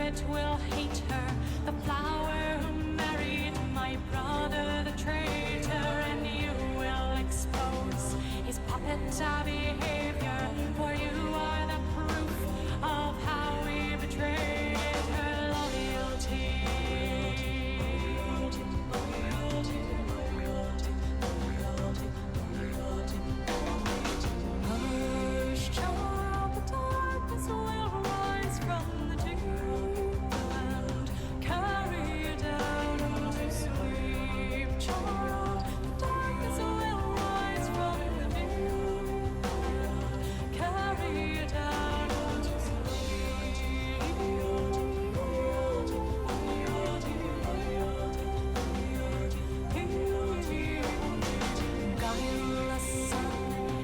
poet will hate her, the flower who married my brother, the traitor, and you will expose his puppet behavior, for you are the proof of how we betrayed her loyalty. Hush, child, the darkness will rise from the deep and carry you down to sleep. Child, the darkness will rise from the deep and carry you down to sleep. Guileless son,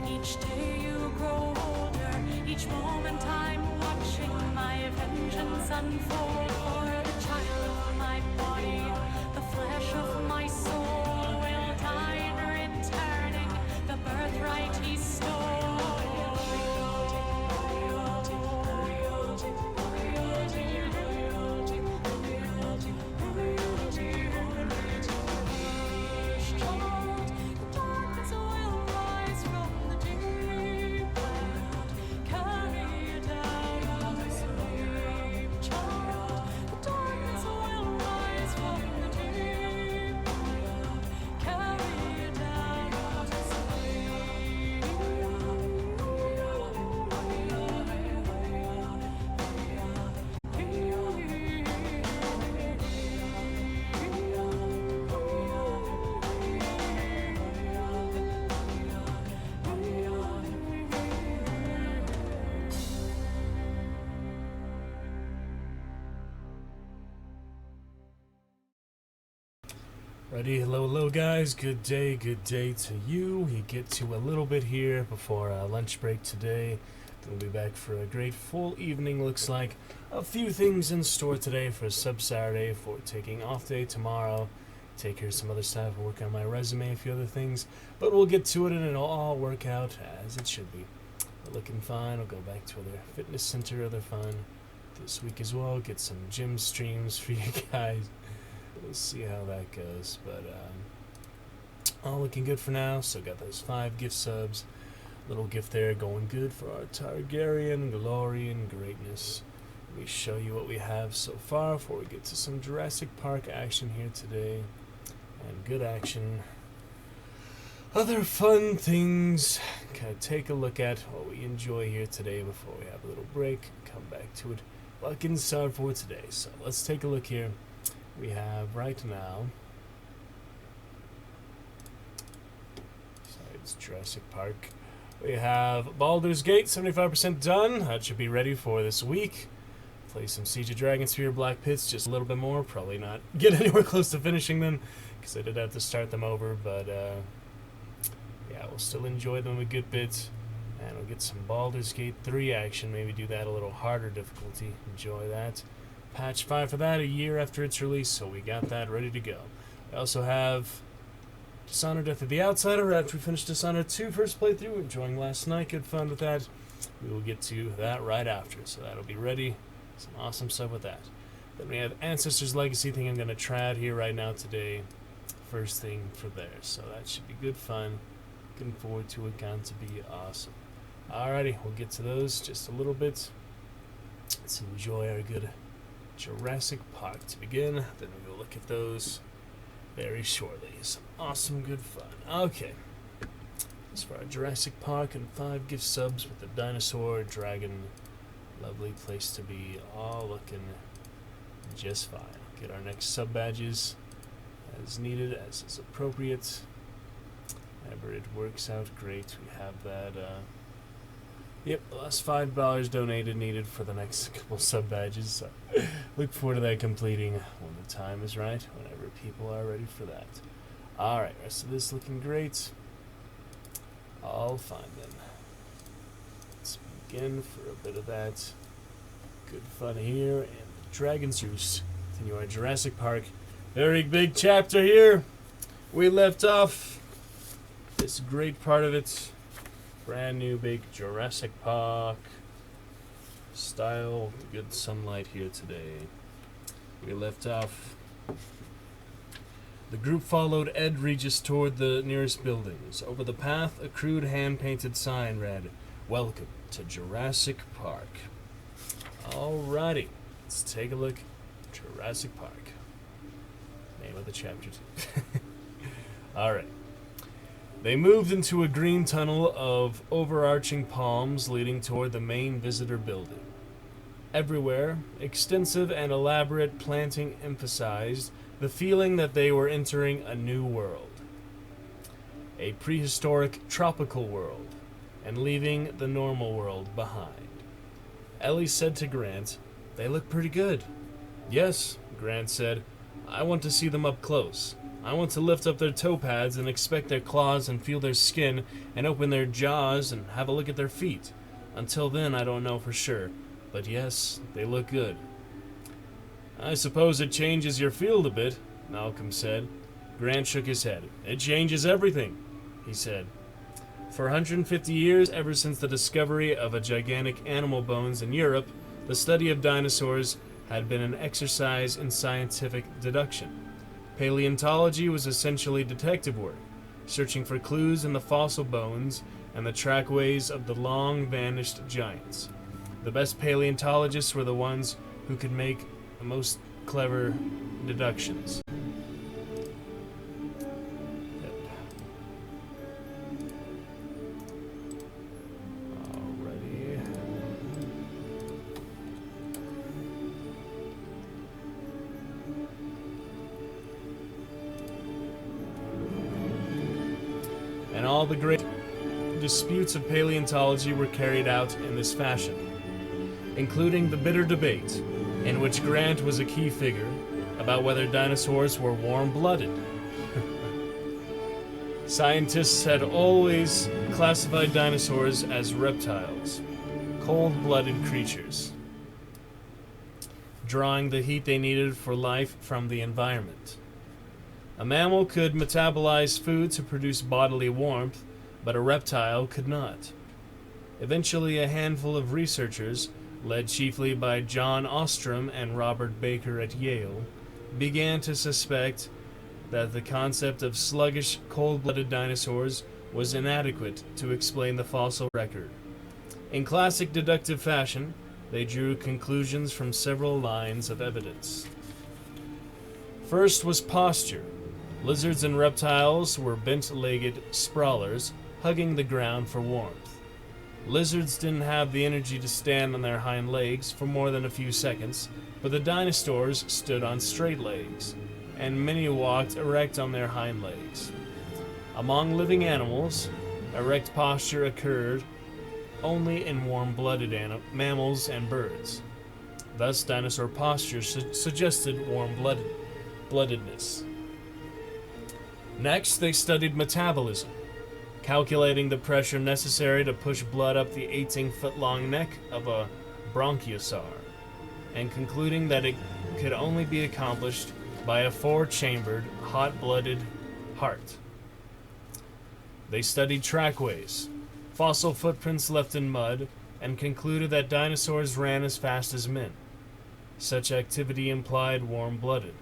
each day you grow older, each moment I'm watching my vengeance unfold. For the child of my body, the flesh of my soul will die in returning the birthright he stole. The darkness will rise from the deep and carry you down to sleep. Child, the darkness will rise from the deep and carry you down to Ready? Hello guys. Good day to you. We get to a little bit here before lunch break today. Then we'll be back for a great full evening. Looks like a few things in store today for Sub Saturday, for taking off day tomorrow. Take care of some other stuff, work on my resume, a few other things. But we'll get to it and it'll all work out as it should be. We're looking fine. I'll go back to other fitness center, other fun this week as well. Get some gym streams for you guys. We'll see how that goes, but all looking good for now. So got those 5 gift subs, little gift there going good for our Targaryen glory and greatness. Let me show you what we have so far before we get to some Jurassic Park action here today, and good action, other fun things. Kind of take a look at what we enjoy here today before we have a little break, come back to it while getting started for today. So let's take a look here. We have right now, sorry, it's Jurassic Park. We have Baldur's Gate, 75% done. That should be ready for this week. Play some Siege of Dragons for your Black Pits, just a little bit more. Probably not get anywhere close to finishing them, because I did have to start them over, but yeah, we'll still enjoy them a good bit. And we'll get some Baldur's Gate 3 action, maybe do that a little harder difficulty. Enjoy that. Patch 5 for that, a year after its release, so we got that ready to go. We also have Dishonored Death of the Outsider after we finished Dishonored 2 first playthrough, enjoying last night, good fun with that. We will get to that right after, so that'll be ready. Some awesome stuff with that. Then we have Ancestors Legacy thing I'm going to try out here right now today. First thing for there, so that should be good fun. Looking forward to it, going to be awesome. Alrighty, we'll get to those just a little bit. Let's enjoy our good Jurassic Park to begin, then we will look at those very shortly. Some awesome good fun. Okay, as for our Jurassic Park and 5 gift subs with the dinosaur, dragon, lovely place to be, all looking just fine. Get our next sub badges as needed, as is appropriate. Whenever it works out great, we have that yep, the last $5 donated needed for the next couple sub badges. So look forward to that completing when the time is right, whenever people are ready for that. Alright, rest of this looking great. All fine then. Let's begin for a bit of that good fun here. And Dragon's Roost. Continue our Jurassic Park. Very big chapter here. We left off this great part of it. Brand new big Jurassic Park. Style, good sunlight here today. We left off. The group followed Ed Regis toward the nearest buildings. Over the path, a crude hand-painted sign read, "Welcome to Jurassic Park." Alrighty, let's take a look. Jurassic Park. Name of the chapter 2. Alright. They moved into a green tunnel of overarching palms leading toward the main visitor building. Everywhere, extensive and elaborate planting emphasized the feeling that they were entering a new world. A prehistoric tropical world, and leaving the normal world behind. Ellie said to Grant, "They look pretty good." "Yes," Grant said. "I want to see them up close. I want to lift up their toe pads and inspect their claws and feel their skin and open their jaws and have a look at their feet. Until then, I don't know for sure. But yes, they look good." "I suppose it changes your field a bit," Malcolm said. Grant shook his head. "It changes everything," he said. For 150 years, ever since the discovery of a gigantic animal bones in Europe, the study of dinosaurs had been an exercise in scientific deduction. Paleontology was essentially detective work, searching for clues in the fossil bones and the trackways of the long-vanished giants. The best paleontologists were the ones who could make the most clever deductions. Alrighty. And all the great disputes of paleontology were carried out in this fashion, including the bitter debate, in which Grant was a key figure, about whether dinosaurs were warm-blooded. Scientists had always classified dinosaurs as reptiles, cold-blooded creatures, drawing the heat they needed for life from the environment. A mammal could metabolize food to produce bodily warmth, but a reptile could not. Eventually, a handful of researchers, led chiefly by John Ostrom and Robert Baker at Yale, began to suspect that the concept of sluggish, cold-blooded dinosaurs was inadequate to explain the fossil record. In classic deductive fashion, they drew conclusions from several lines of evidence. First was posture. Lizards and reptiles were bent-legged sprawlers, hugging the ground for warmth. Lizards didn't have the energy to stand on their hind legs for more than a few seconds, but the dinosaurs stood on straight legs, and many walked erect on their hind legs. Among living animals, erect posture occurred only in warm-blooded mammals and birds. Thus, dinosaur posture suggested warm-bloodedness. Next, they studied metabolism, calculating the pressure necessary to push blood up the 18-foot-long neck of a bronchiosaur, and concluding that it could only be accomplished by a 4-chambered, hot-blooded heart. They studied trackways, fossil footprints left in mud, and concluded that dinosaurs ran as fast as men. Such activity implied warm-blooded.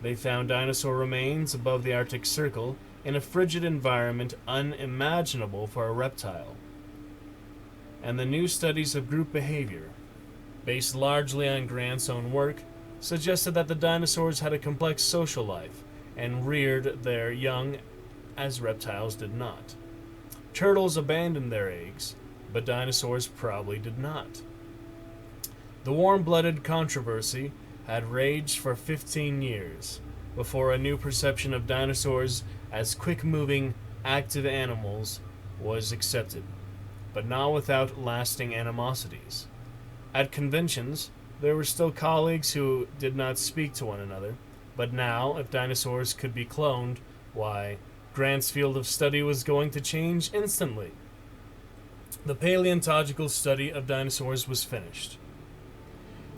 They found dinosaur remains above the Arctic Circle in a frigid environment unimaginable for a reptile. And the new studies of group behavior, based largely on Grant's own work, suggested that the dinosaurs had a complex social life and reared their young as reptiles did not. Turtles abandoned their eggs, but dinosaurs probably did not. The warm-blooded controversy had raged for 15 years before a new perception of dinosaurs as quick-moving, active animals was accepted, but not without lasting animosities. At conventions, there were still colleagues who did not speak to one another, but now, if dinosaurs could be cloned, why, Grant's field of study was going to change instantly. The paleontological study of dinosaurs was finished.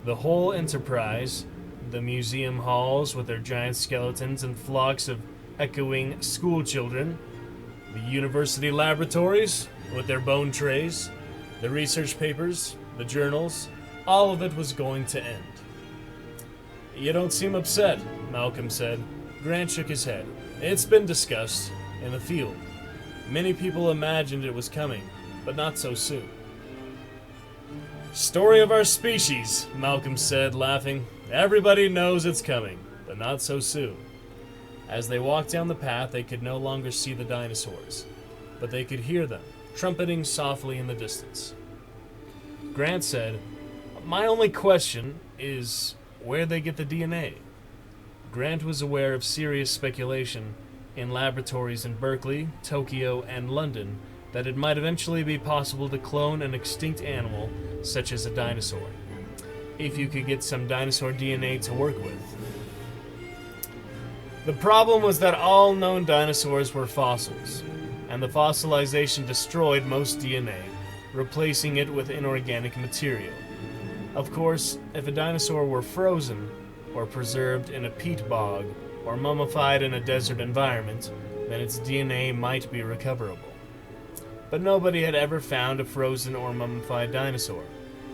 The whole enterprise, the museum halls with their giant skeletons and flocks of echoing school children, the university laboratories with their bone trays, the research papers, the journals, all of it was going to end. You don't seem upset, Malcolm said. Grant shook his head. It's been discussed in the field. Many people imagined it was coming, but not so soon. Story of our species, Malcolm said, laughing. Everybody knows it's coming, but not so soon. As they walked down the path, they could no longer see the dinosaurs, but they could hear them, trumpeting softly in the distance. Grant said, My only question is where they get the DNA. Grant was aware of serious speculation in laboratories in Berkeley, Tokyo, and London that it might eventually be possible to clone an extinct animal such as a dinosaur, if you could get some dinosaur DNA to work with. The problem was that all known dinosaurs were fossils, and the fossilization destroyed most DNA, replacing it with inorganic material. Of course, if a dinosaur were frozen, or preserved in a peat bog, or mummified in a desert environment, then its DNA might be recoverable. But nobody had ever found a frozen or mummified dinosaur,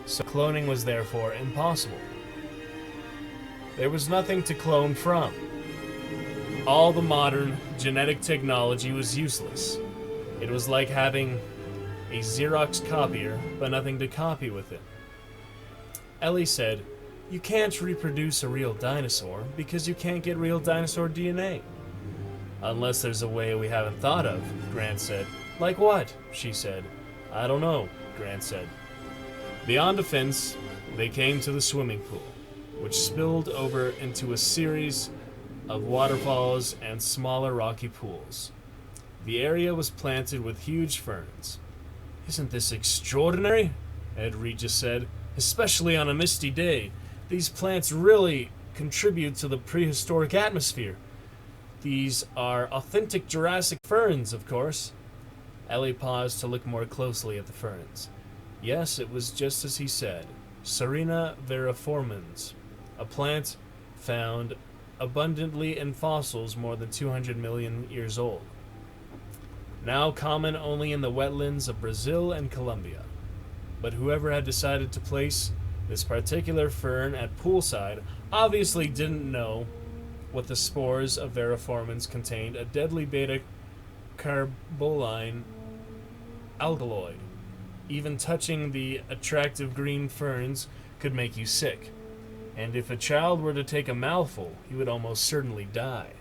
so cloning was therefore impossible. There was nothing to clone from. All the modern genetic technology was useless. It was like having a Xerox copier, but nothing to copy with it. Ellie said, You can't reproduce a real dinosaur because you can't get real dinosaur DNA. Unless there's a way we haven't thought of, Grant said. Like what? She said. I don't know, Grant said. Beyond a fence, they came to the swimming pool, which spilled over into a series of waterfalls and smaller rocky pools. The area was planted with huge ferns. Isn't this extraordinary? Ed Regis said. Especially on a misty day. These plants really contribute to the prehistoric atmosphere. These are authentic Jurassic ferns, of course. Ellie paused to look more closely at the ferns. Yes, it was just as he said. Serena veriformans, a plant found abundantly in fossils more than 200 million years old. Now common only in the wetlands of Brazil and Colombia. But whoever had decided to place this particular fern at poolside obviously didn't know what the spores of veriformans contained, a deadly beta-carboline alkaloid. Even touching the attractive green ferns could make you sick, and if a child were to take a mouthful, he would almost certainly die.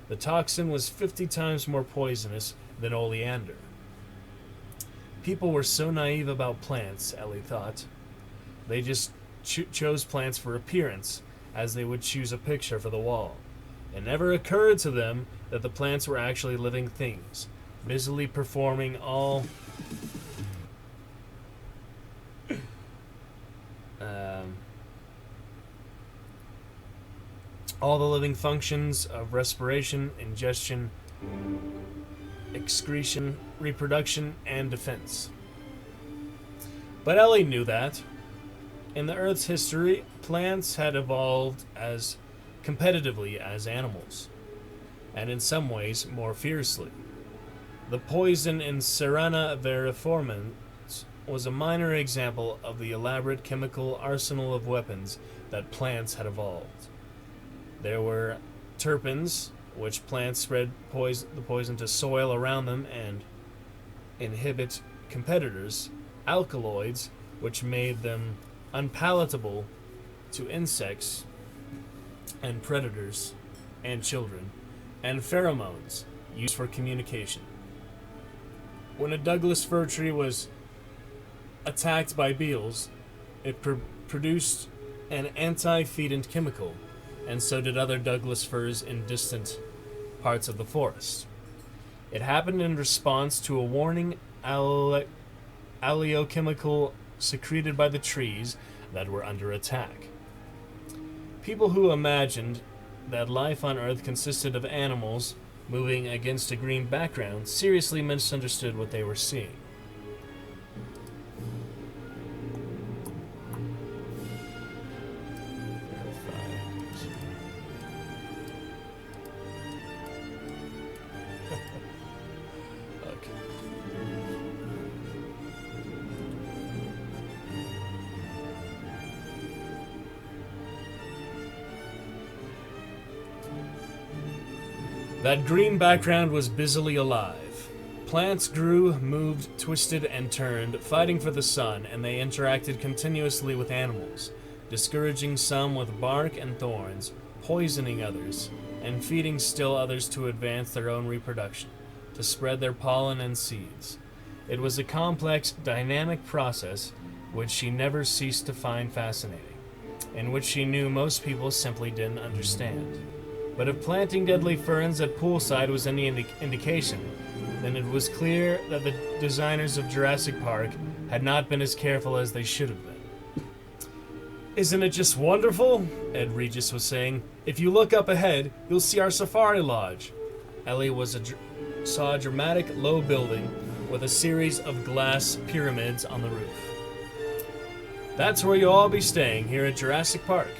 The toxin was 50 times more poisonous than oleander. People were so naive about plants, Ellie thought. They just chose plants for appearance, as they would choose a picture for the wall. It never occurred to them that the plants were actually living things, busily performing all the living functions of respiration, ingestion, excretion, reproduction, and defense. But Ellie knew that. In the Earth's history, plants had evolved as competitively as animals, and in some ways more fiercely. The poison in Serena veriformans was a minor example of the elaborate chemical arsenal of weapons that plants had evolved. There were terpenes, which plants spread the poison to soil around them and inhibit competitors, alkaloids, which made them unpalatable to insects and predators and children, and pheromones, used for communication. When a Douglas fir tree was attacked by beetles, it produced an anti-fetid chemical, and so did other Douglas firs in distant parts of the forest. It happened in response to a warning oleochemical secreted by the trees that were under attack. People who imagined that life on Earth consisted of animals moving against a green background seriously misunderstood what they were seeing. That green background was busily alive. Plants grew, moved, twisted, and turned, fighting for the sun, and they interacted continuously with animals, discouraging some with bark and thorns, poisoning others, and feeding still others to advance their own reproduction, to spread their pollen and seeds. It was a complex, dynamic process which she never ceased to find fascinating, and which she knew most people simply didn't understand. But if planting deadly ferns at poolside was any indication, then it was clear that the designers of Jurassic Park had not been as careful as they should have been. Isn't it just wonderful? Ed Regis was saying. If you look up ahead, you'll see our safari lodge. Ellie saw a dramatic low building with a series of glass pyramids on the roof. That's where you'll all be staying, here at Jurassic Park.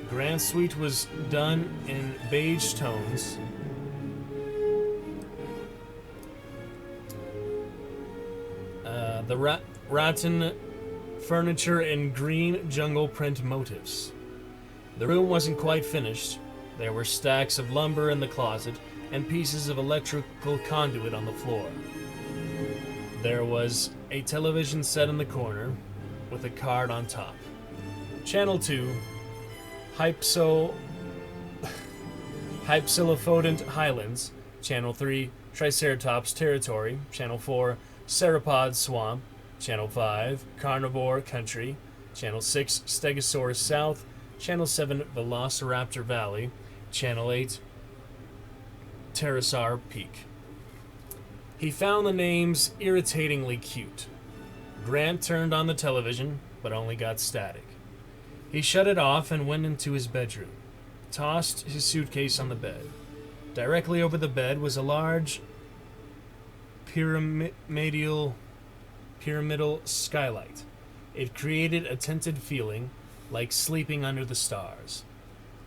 Grant's suite was done in beige tones. The rattan furniture in green jungle print motifs. The room wasn't quite finished. There were stacks of lumber in the closet and pieces of electrical conduit on the floor. There was a television set in the corner with a card on top. Channel 2, Hypsilophodont Highlands. Channel 3, Triceratops Territory. Channel 4, Sauropod Swamp. Channel 5, Carnivore Country. Channel 6, Stegosaurus South. Channel 7, Velociraptor Valley. Channel 8, Pterosaur Peak. He found the names irritatingly cute. Grant turned on the television, but only got static. He shut it off and went into his bedroom, tossed his suitcase on the bed. Directly over the bed was a large pyramidal skylight. It created a tinted feeling, like sleeping under the stars.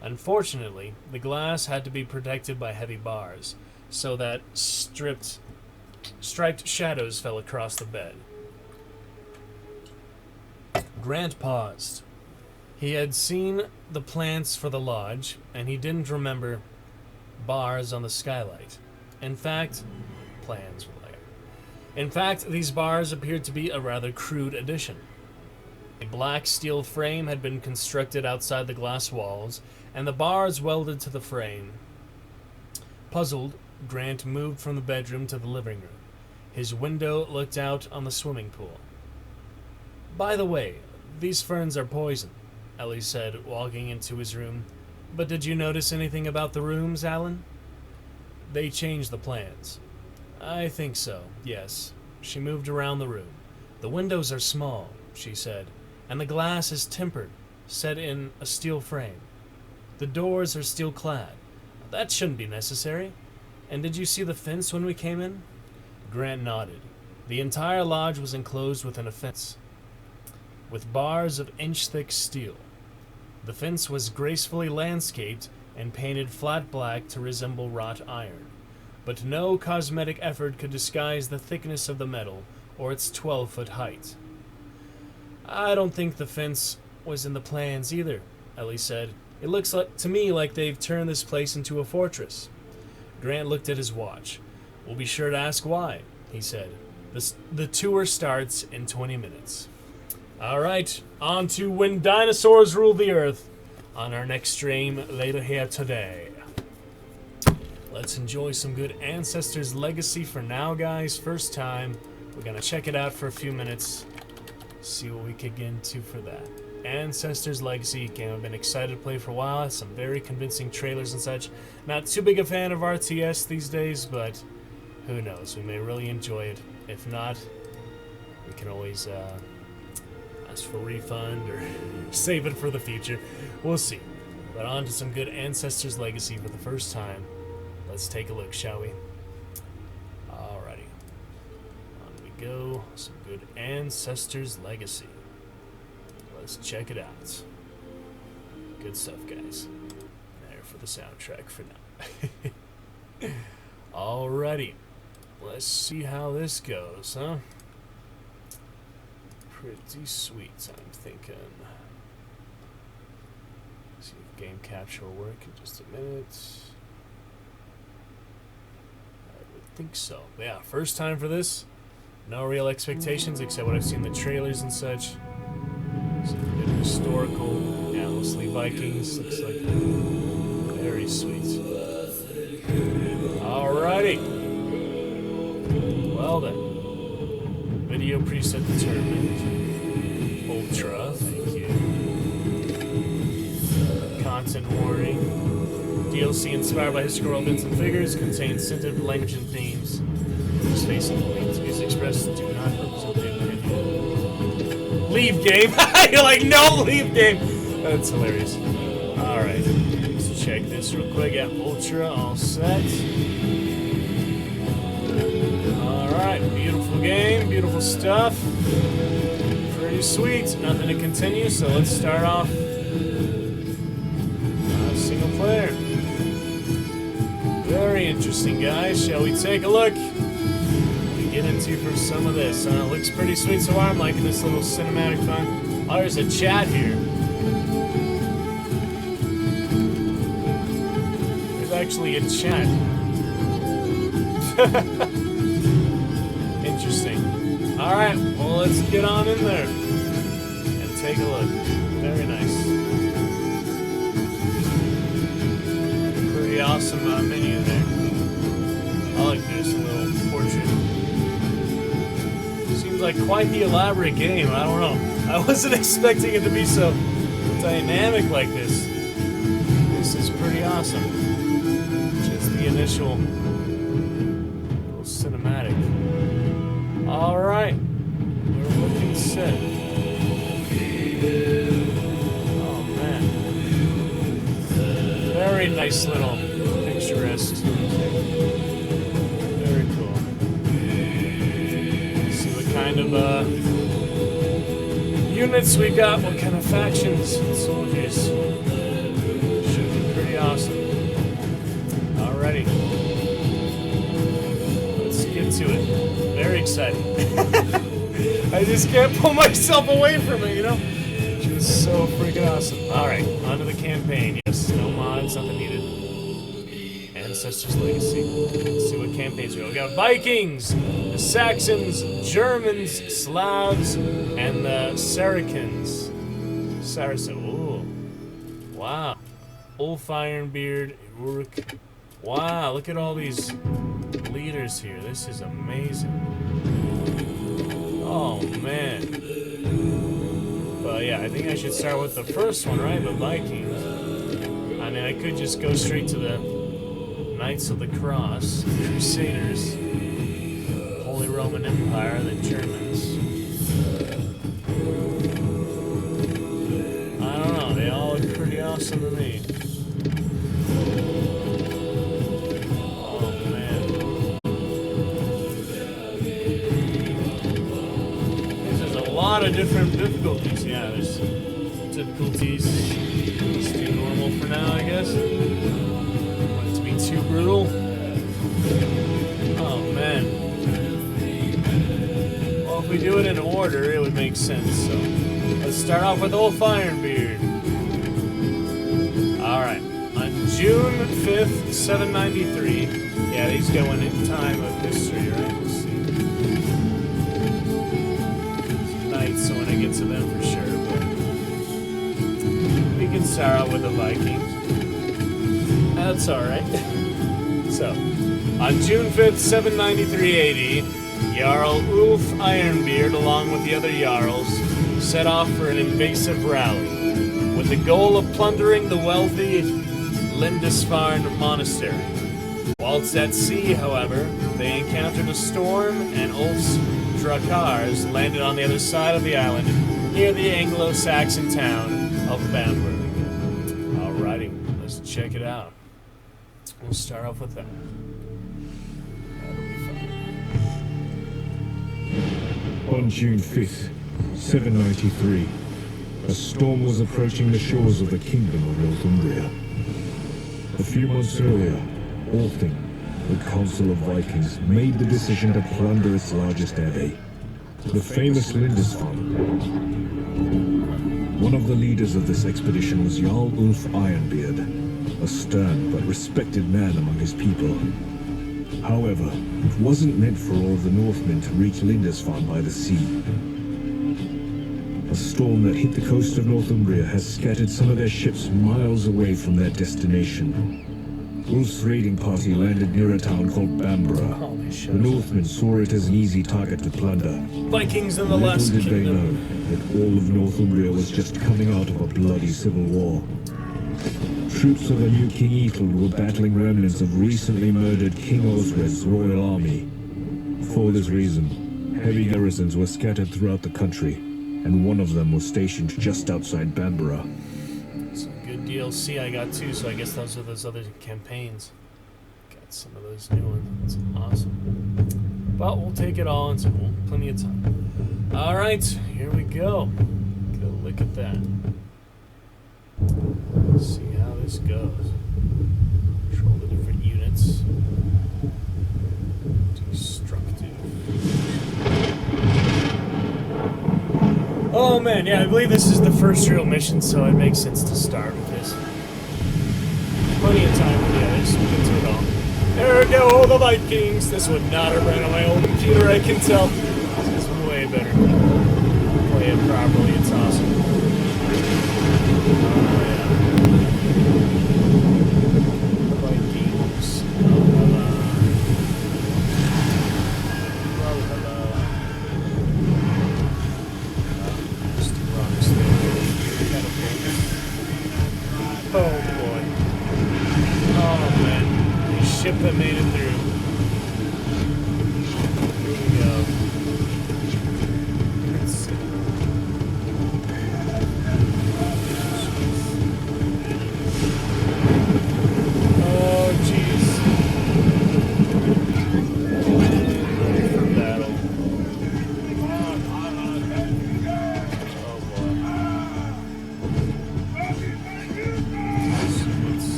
Unfortunately, the glass had to be protected by heavy bars, so that striped shadows fell across the bed. Grant paused. He had seen the plans for the lodge, and he didn't remember bars on the skylight. In fact, these bars appeared to be a rather crude addition. A black steel frame had been constructed outside the glass walls, and the bars welded to the frame. Puzzled, Grant moved from the bedroom to the living room. His window looked out on the swimming pool. By the way, these ferns are poison, Ellie said, walking into his room. But did you notice anything about the rooms, Alan? They changed the plans. I think so, yes. She moved around the room. The windows are small, she said, and the glass is tempered, set in a steel frame. The doors are steel clad. That shouldn't be necessary. And did you see the fence when we came in? Grant nodded. The entire lodge was enclosed within a fence, with bars of inch-thick steel. The fence was gracefully landscaped and painted flat black to resemble wrought iron, but no cosmetic effort could disguise the thickness of the metal or its 12-foot height. I don't think the fence was in the plans either, Ellie said. It looks to me like they've turned this place into a fortress. Grant looked at his watch. We'll be sure to ask why, he said. The tour starts in 20 minutes. All right, on to When Dinosaurs Ruled the Earth on our next stream later here today. Let's enjoy some good Ancestors Legacy for now, guys. First time. We're going to check it out for a few minutes, see what we could get into for that. Ancestors Legacy, game I've been excited to play for a while. Some very convincing trailers and such. Not too big a fan of RTS these days, but who knows? We may really enjoy it. If not, we can always ask for a refund or save it for the future. We'll see. But on to some good Ancestors Legacy for the first time. Let's take a look, shall we? Alrighty. On we go. Some good Ancestors Legacy. Let's check it out. Good stuff, guys. There for the soundtrack for now. Alrighty. Let's see how this goes, huh? Pretty sweet, I'm thinking. See if game capture will work in just a minute. think so. Yeah, first time for this. No real expectations except what I've seen in the trailers and such. Some good historical, yeah, mostly Vikings. Looks like very sweet. Alrighty. Well then. Video preset determined. Ultra, thank you. Content warning. DLC inspired by historical events and figures contains scented legend themes. Just facing points. Views expressed do not represent the opinion. Leave game! You're like, no, leave game! That's hilarious. Alright. Let's check this real quick. Yeah, Ultra all set. Alright, beautiful game, beautiful stuff. Pretty sweet. Nothing to continue, so let's start off. Single player. Very interesting, guys. Shall we take a look? Get into for some of this. Looks pretty sweet so far. I'm liking this little cinematic fun. Oh, there's a chat here. There's actually a chat. Interesting. Alright, well, let's get on in there and take a look. Very nice. Pretty awesome menu there. I like this little portrait. Seems like quite the elaborate game. I don't know. I wasn't expecting it to be so dynamic like this. This is pretty awesome. Just the initial little cinematic. Alright. We're looking set. Oh man. Very nice little picturesque. Very cool. See what kind of units we got, what kind of factions and soldiers. Should be pretty awesome. Alrighty. Let's get to it. Very exciting. I just can't pull myself away from it, you know? Just so freaking awesome. Alright, on to the campaign. Yes, no mods, nothing needed. Ancestors Legacy. Let's see what campaigns we got. We got Vikings, the Saxons, Germans, Slavs, and the Saracens. Saracen. Ooh. Wow. Ulf Ironbeard, Uruk. Wow, look at all these leaders here. This is amazing. Oh, man. But yeah, I think I should start with the first one, right? The Vikings. I mean, I could just go straight to the Knights of the Cross, Crusaders, Holy Roman Empire, the Germans. I don't know, they all look pretty awesome to me. Oh man. There's a lot of different difficulties. Yeah, there's difficulties. Let's do normal for now, I guess. Too brutal. Oh man. Well, if we do it in order, it would make sense. So let's start off with Ulf Ironbeard. Alright. On June 5th, 793. Yeah, these go in time of history, right? We'll see. Some knights, so when I get to them for sure, but we can start out with the Vikings. That's alright. So, on June 5th, 793 AD, Jarl Ulf Ironbeard, along with the other Jarls, set off for an invasive rally, with the goal of plundering the wealthy Lindisfarne Monastery. Whilst at sea, however, they encountered a storm, and Ulf's Drakars landed on the other side of the island, near the Anglo-Saxon town of Bamberg. Alrighty, let's check it out. We'll start off with that. That'll be fun. On June 5th, 793, a storm was approaching the shores of the Kingdom of Northumbria. A few months earlier, Althing, the Council of Vikings, made the decision to plunder its largest abbey, the famous Lindisfarne. One of the leaders of this expedition was Jarl Ulf Ironbeard, a stern but respected man among his people. However, it wasn't meant for all of the Northmen to reach Lindisfarne by the sea. A storm that hit the coast of Northumbria has scattered some of their ships miles away from their destination. Ulf's raiding party landed near a town called Bamborough. Holy The shit. Northmen saw it as an easy target to plunder. Vikings in the Little last did they kingdom. know that all of Northumbria was just coming out of a bloody civil war. Troops of a new King Ethelred were battling remnants of recently murdered King Osred's royal army. For this reason, heavy garrisons were scattered throughout the country, and one of them was stationed just outside Bamborough. Some good DLC I got too, so I guess those are those other campaigns. Got some of those new ones. That's awesome. But we'll take it all in some plenty of time. Alright, here we go. Go look at that. Let's see how this goes. Control the different units. Destructive. Oh man, yeah, I believe this is the first real mission, so it makes sense to start with this. Plenty of time for the others, we'll get to it all. There we go, all the Vikings! This would not have ran on my old computer, I can tell. This is way better. Play it properly, it's awesome. Oh yeah. The Vikings. Oh, hello. Oh, hello. Just rocks there. Catapults. Oh boy. Oh man. The ship that made it through. Here we go. Let's see. Oh jeez. Ready for battle. Oh boy.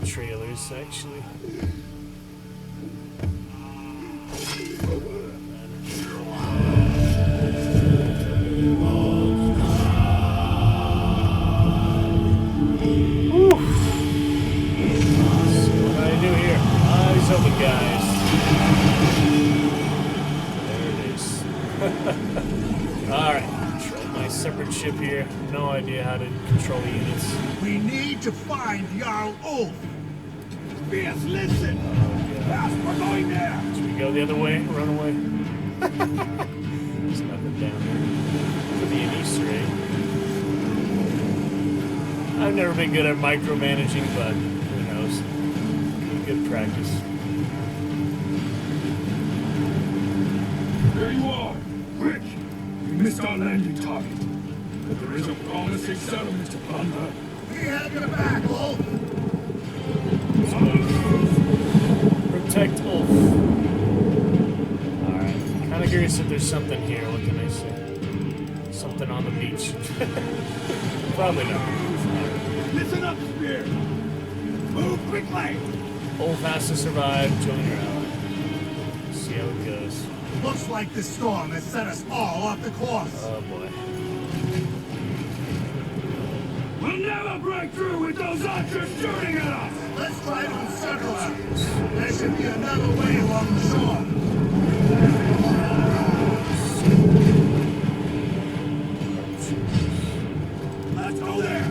Trailers actually. Whew. So what do I do here? Eyes open, guys. There it is. Alright, control my separate ship here. No idea how to control the units. We need to find Jarl Ulf. Spears, listen! Fast, we're going there! Should we go the other way? Run away? There's nothing down there. Could be an Easter egg. I've never been good at micromanaging, but who knows? Good practice. There you are! Quick! We missed our landing target. But there is a promising settlement to plunder. We have your back, Ulf! Protect Ulf. Alright. Kind of curious if there's something here. What can I say? Something on the beach. Probably not. Listen up, Spear! Move quickly! Ulf has to survive. Join her out. See how it goes. Looks like this storm has set us all off the course. Oh boy. We'll never break through with those archers shooting at us! Let's try to encircle them. There should be another way along the shore. Let's go there!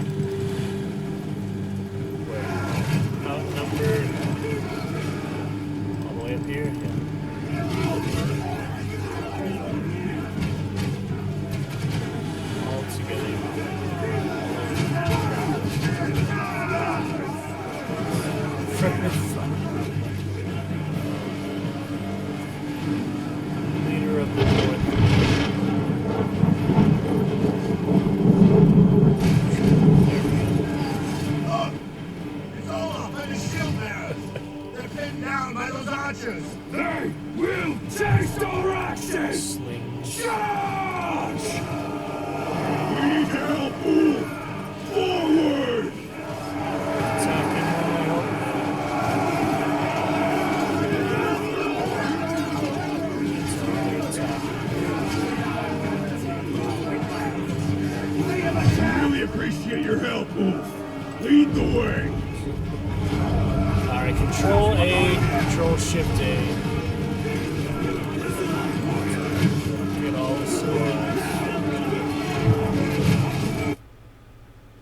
Where? Outnumbered. All the way up here? Yeah. All together. appreciate your help, Wolf. Lead the way. Alright, Control A, Control Shift A. Get all the squads.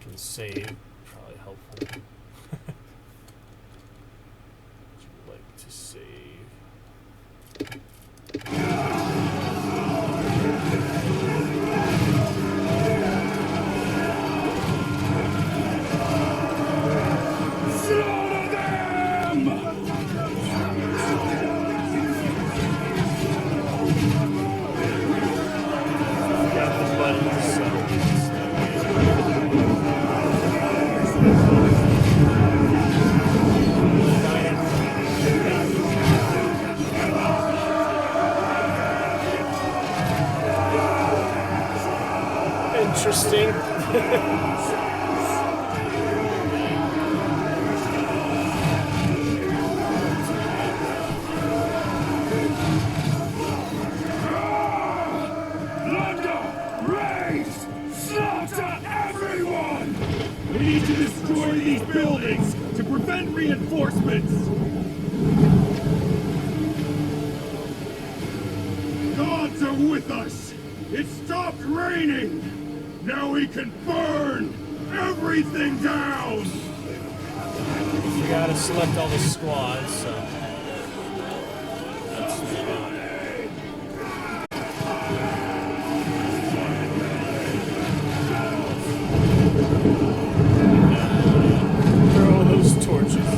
Can save. Probably helpful. Would you like to save? Slaughter them! Got the buttons, so interesting. Plunder! Raise! Slaughter everyone! We need to destroy these buildings to prevent reinforcements! Gods are with us! It stopped raining! Now we can burn everything down! We gotta select all the squads, so. That's throw those torches.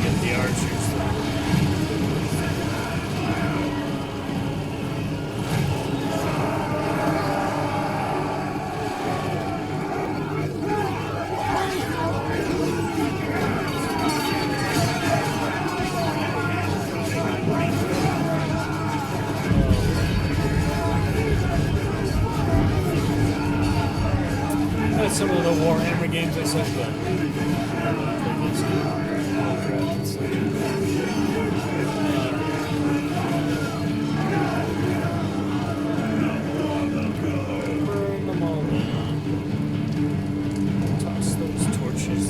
Get the archers. That's some of the Warhammer games I said that. Burn them all down. Toss those torches.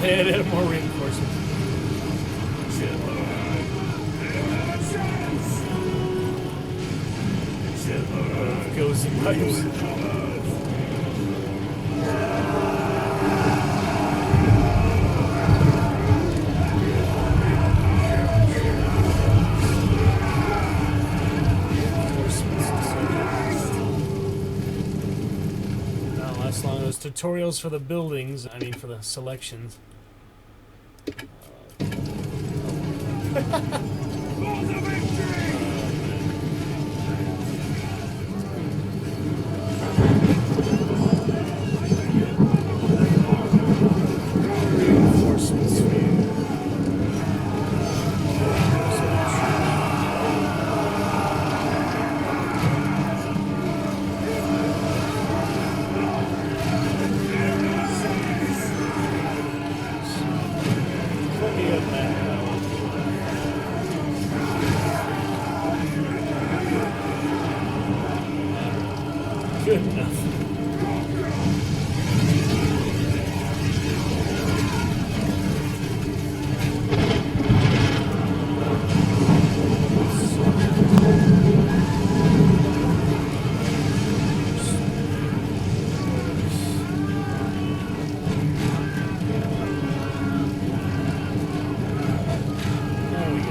They had more reinforcements. Goes the pipes. Not last long. Those tutorials for the buildings, I mean for the selections. Reinforcements for you. Plenty of that. Good enough. There we go.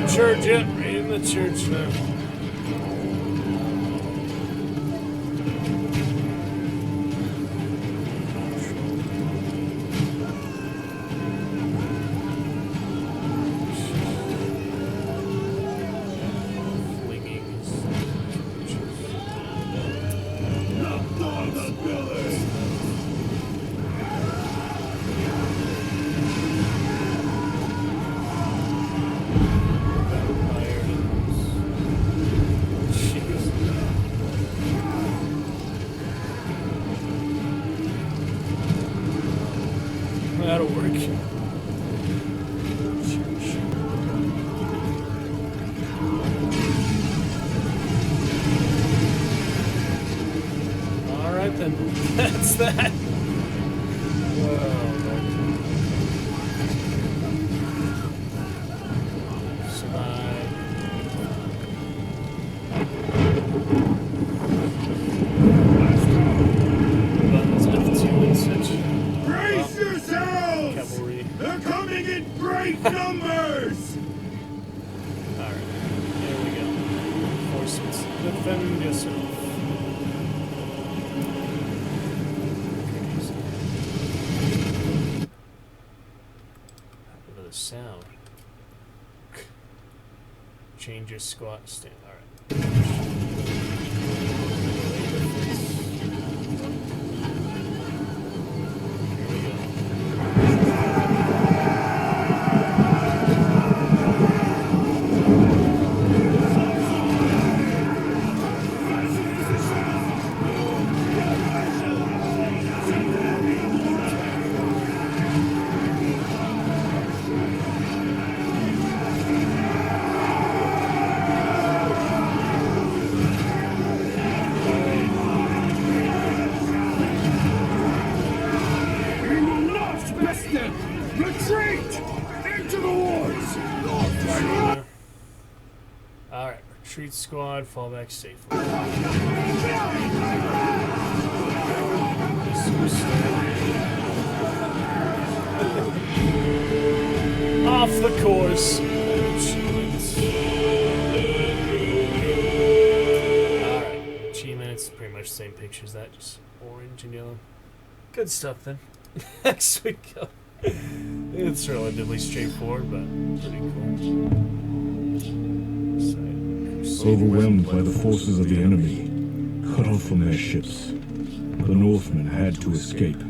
Church, yep, right in the church now. that'll work. Alright then. That's that. Survive. Buttons F2 and switch. Brace yourselves! Cavalry. They're coming in great numbers! Alright. Here we go. Reinforcements. Defend yourself. Look at the sound. Change your squat stand. Alright. Here we go. We will not miss them! Retreat! Into the woods! Alright, retreat squad, fall back safely. Off the course. Alright, achievements, pretty much the same picture as that, just orange and yellow. Good stuff then. Next we go. It's relatively straightforward, but pretty cool. Overwhelmed by the forces of the enemy, cut off from their ships, the Northmen had to escape.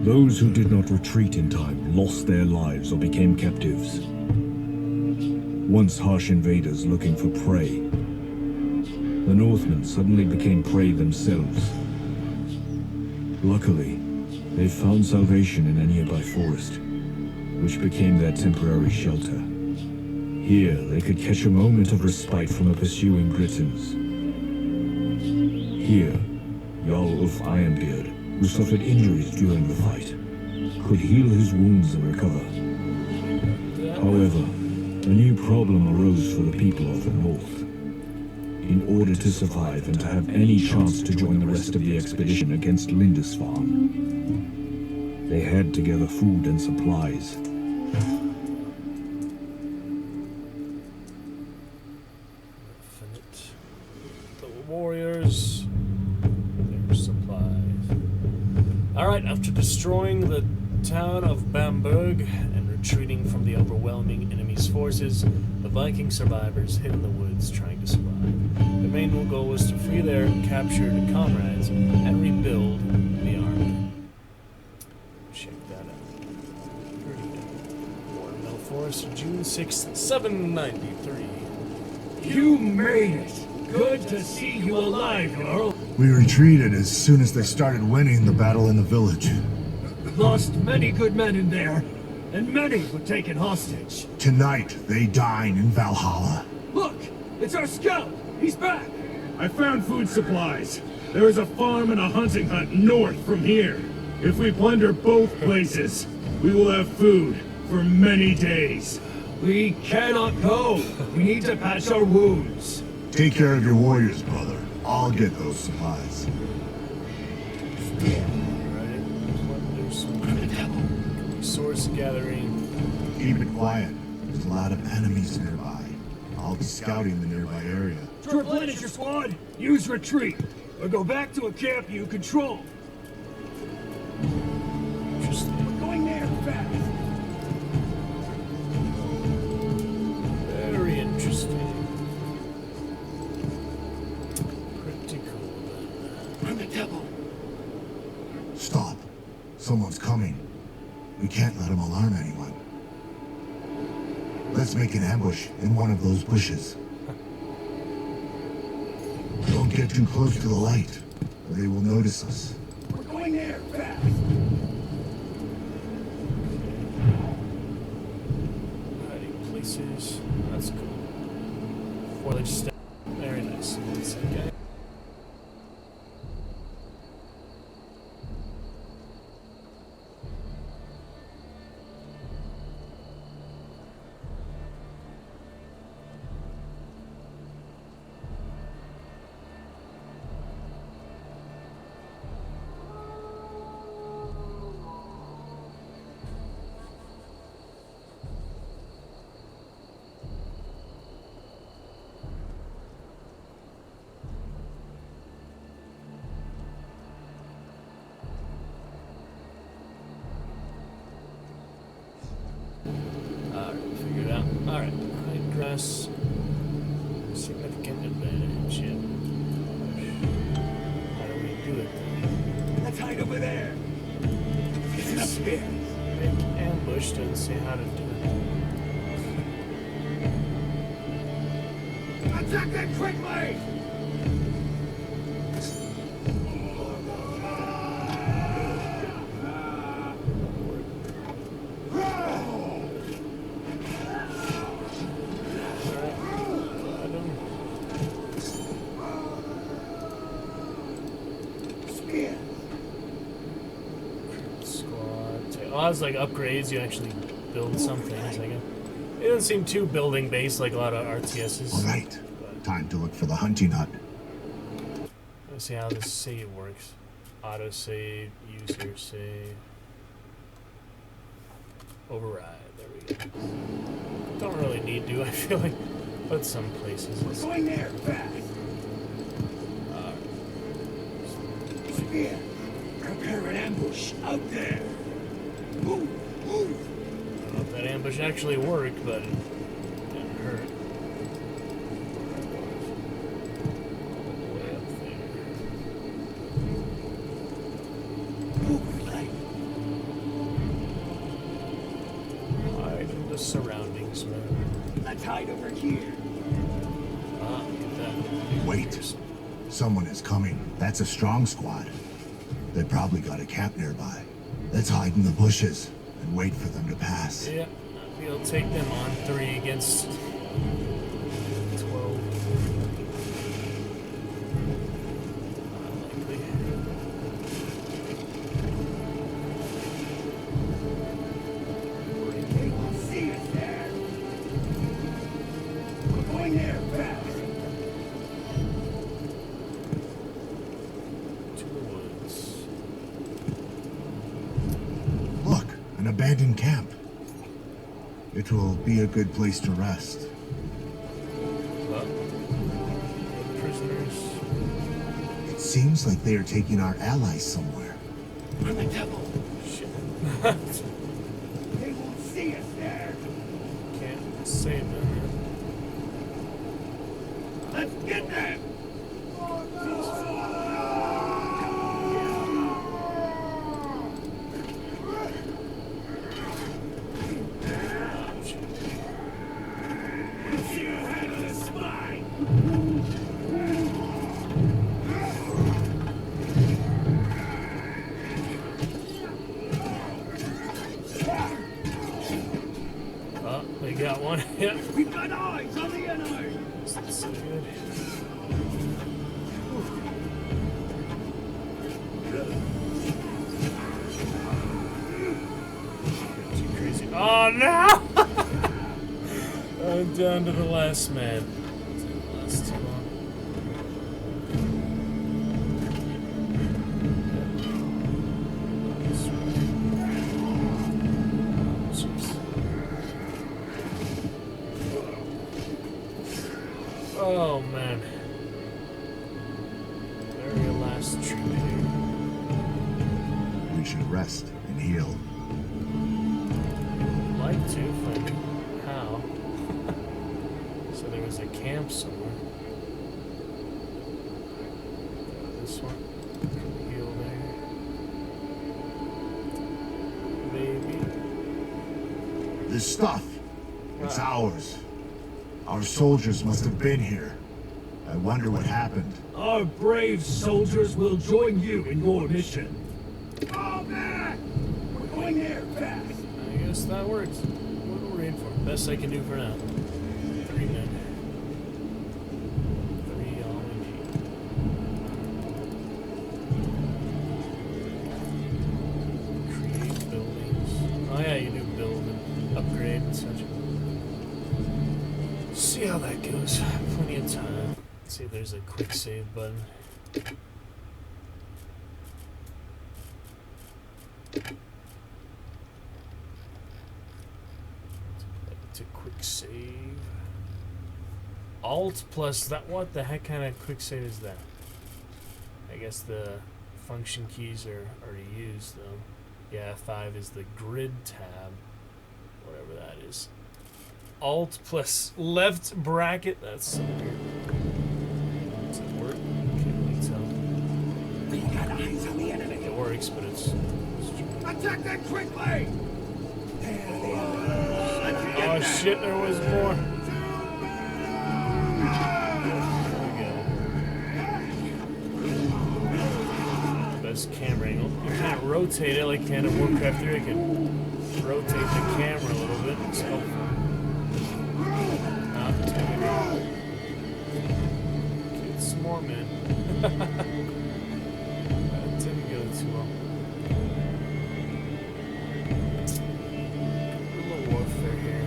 Those who did not retreat in time lost their lives or became captives. Once harsh invaders looking for prey, the Northmen suddenly became prey themselves. Luckily, they found salvation in a nearby forest, which became their temporary shelter. Here, they could catch a moment of respite from the pursuing Britons. Here, Jarl Ulf Ironbeard, who suffered injuries during the fight, could heal his wounds and recover. However, a new problem arose for the people of the North. In order to survive and to have any chance to join the rest of the expedition against Lindisfarne, they had to gather food and supplies. The warriors, their supplies. Alright, after destroying the town of Bamberg and retreating from the overwhelming enemy's forces, the Viking survivors hid in the woods trying to survive. Their main goal was to free their captured comrades and rebuild the army. Check that out. Pretty good. War in Mill Forest, June 6th, 793. You made it! Good to see you alive, Jarl! We retreated as soon as they started winning the battle in the village. Lost many good men in there, and many were taken hostage. Tonight, they dine in Valhalla. Look! It's our scout! He's back! I found food supplies. There is a farm and a hunting hut north from here. If we plunder both places, we will have food for many days. We cannot go! We need to patch our wounds. Take care of your warriors, brother. I'll get those supplies. Resource gathering. Keep it quiet. There's a lot of enemies nearby. I'll be scouting the nearby area. To replenish your squad, use retreat, or go back to a camp you control. Interesting. We're going there fast. Very interesting. Pretty cool then. From the temple. Stop. Someone's coming. We can't let him alarm anyone. Let's make an ambush in one of those bushes. Don't get too close to the light, or they will notice us. We're going there fast. Bracers. That's cool. Foliage step. Very nice. That's okay. Figured out. Alright. High grass. Significant advantage. Yeah. How do we do it then? Let's hide over there. It's up here. Make ambush doesn't say how to do it. Attack them quickly! Oh, it's like upgrades, you actually build some things, I guess. It doesn't seem too building based like a lot of RTSs. All right, time to look for the hunting hut. Let's see how this save works. Auto save, user save. Override, there we go. Don't really need to, I feel like, but some places. We're going there, fast! Spear, prepare an ambush out there! Move! Move! I don't know if that ambush actually worked, but it didn't hurt. Way up there. Move, right? Hide in the surroundings, man. Let's hide over here. Ah, get that. Wait. Someone is coming. That's a strong squad. They probably got a camp nearby. Let's hide in the bushes and wait for them to pass. Yeah, we'll take them on 3 against 12. Unlikely. They will see us there. We're going there, fast! To the woods. Look, an abandoned camp. It will be a good place to rest. Well, prisoners. It seems like they are taking our allies somewhere. I'm the devil. Shit. They won't see us there. Can't save them. Let's get them! See your head on the spine! Oh, they got one. Yeah. We've got eyes on the enemy! That's so good. Too crazy. Oh no! I'm down to the last man. Didn't last too long. Jeez. Oh man. Very last trip here. We should rest and heal. Like to, if I knew how. So there was a camp somewhere. This one. Heal there. Maybe. This stuff, it's ours. Our soldiers must have been here. I wonder what happened. Our brave soldiers will join you in your mission. Oh man! We're going there fast! I guess that works. What are we in for? Best I can do for now. 3 men. 3 all we need. Create buildings. Oh yeah, you do build and upgrade and such. See how that goes. Plenty of time. Let's see if there's a quick save button. To quick save. Alt plus that. What the heck kind of quick save is that? I guess the function keys are already used though. Yeah, F5 is the grid tab. Whatever that is. Alt plus left bracket. That's so weird. Does it work? Can't really tell. We got eyes on the enemy. It works, but it's Attack them quickly! oh shit, there was more. There we go. Best camera angle. You can't rotate it like you can in Warcraft 3. I can rotate the camera a little bit. It's helpful. Not too many. Get some more, man. That didn't go too well. Warfare here.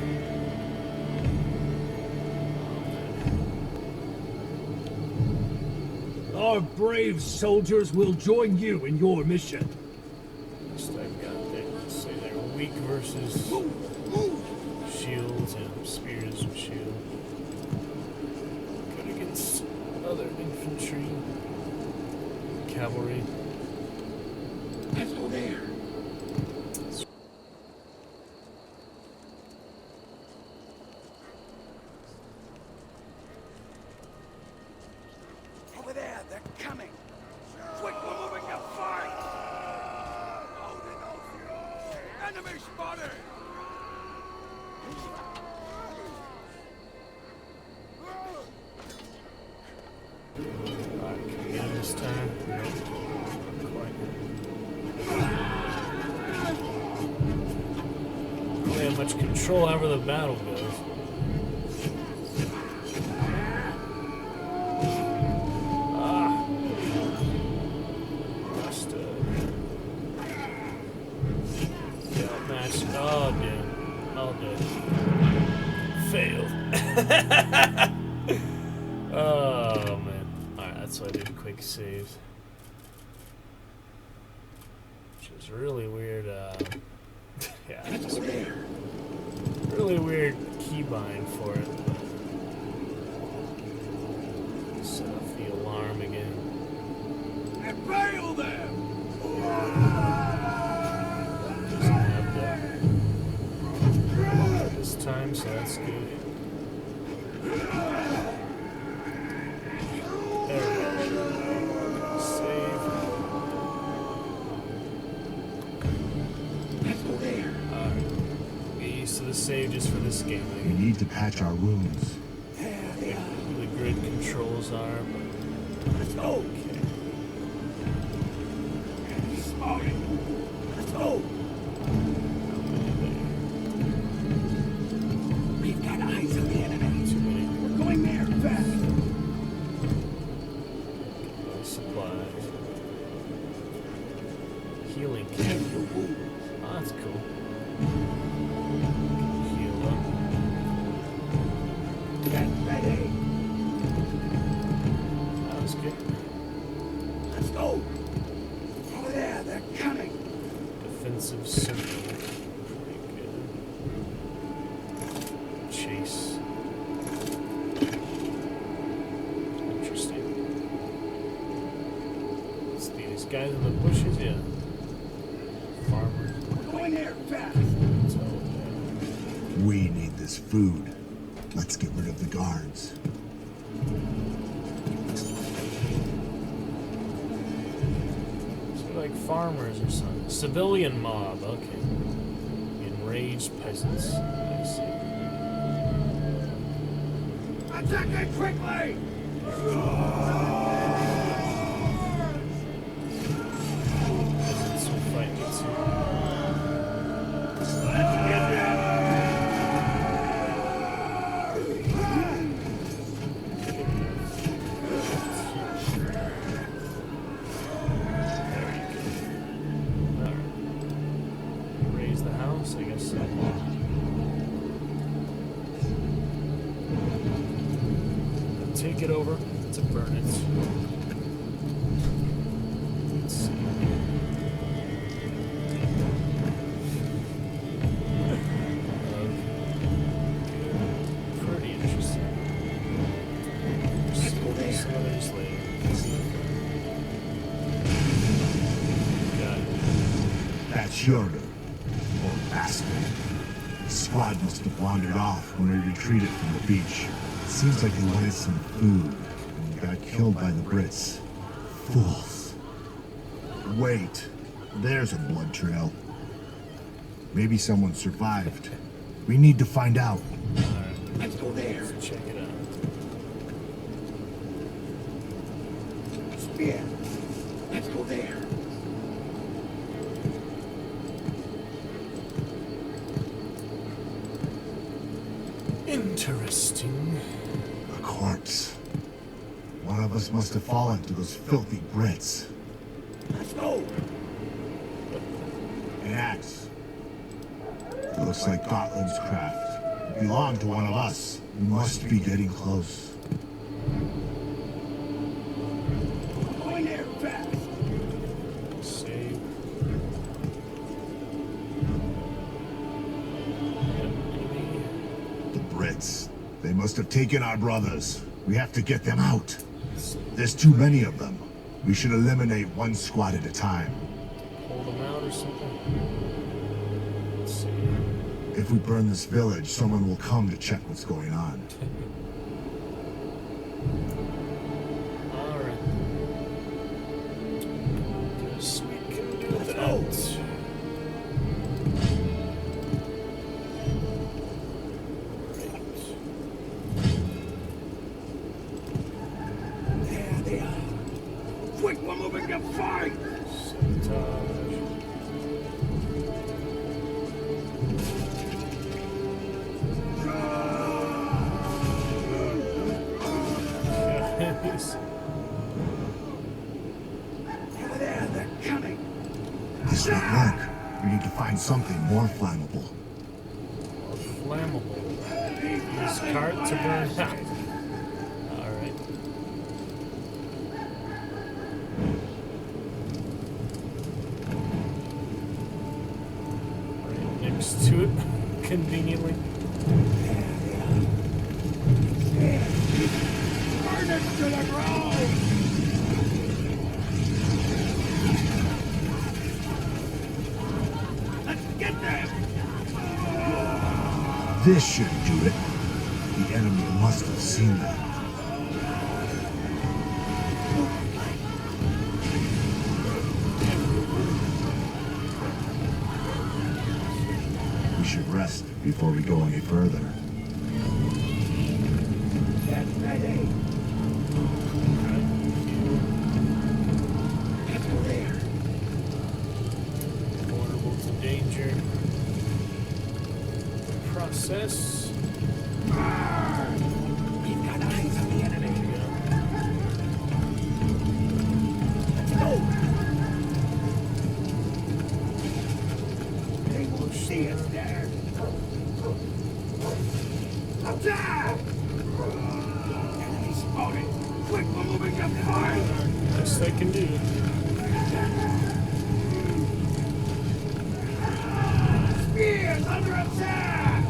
Our brave soldiers will join you in your mission. Next I've got there. Let's say they're weak versus shields and spears and shield. Good against other infantry, cavalry. Let's go there. Over there, they're coming. Quick, we're moving to fight. Enemy spotted. Alright, can we get him this time? Nope. Quite. Don't really have much control over the battle goes. Oh, dude. Oh, dude. Failed. Oh, man. Alright, that's why I did quick saves. Which is really weird, yeah, just really weird keybind for it. Set off the alarm again. Impale them! This time, so that's good. There we go. Save. Let's go there. Alright. Get used to the save just for this game. We need to patch our wounds. Who the grid controls are, but Let's go. okay. Enemy spotted. Let's go. We've got eyes on the enemy. Too many. We're going there fast. Supplies. Healing kit. Oh, that's cool. Heal up. Get ready. That was good. Let's go. Over there, they're coming. Defensive circle. Pretty good. Chase. Interesting. Let's see these guys in the bushes, yeah. Farmer. We're going there fast. So, We need this food. Let's get rid of the guards. so like farmers or something. Civilian mob, okay. Enraged peasants. I see. Attack it quickly. Peasants will fight me too. I guess. Take it over to burn it. Let's see. Pretty interesting. Some others later. Got it. That's Yoru, old bastard. The squad must have wandered off when we retreated from the beach. It seems like they wanted some food and got killed by the Brits. Fools. Wait, there's a blood trail. Maybe someone survived. We need to find out. Let's go there. Check it out. Yeah. Let's go there. Interesting. A corpse. One of us must have fallen to those filthy Brits. Let's go. An axe. It looks like Gotland's craft. It belonged to one of us. We must be getting close. Going there fast. Save. The Brits. They must have taken our brothers. We have to get them out. There's too many of them. We should eliminate one squad at a time. Pull them out or something. Let's see. If we burn this village, someone will come to check what's going on. Alright. Guess we can do that. There they are. Quick, we're moving to fight. Sabotage. Yes. Over there, they're coming. This won't work. We need to find something more flammable. Flammable. Use cart to burn out. Alright. Right next to it, conveniently. Burn it to the ground. Let's get them. This should do it. The enemy must have seen that. We should rest before we go any further. Get ready. Let's go there. Vulnerable to danger. Process. We've got eyes on the enemy. Let's go. They won't see us there. Attack! Enemy spotted. Quick, we're moving to fight. Best I can do. Spears under attack!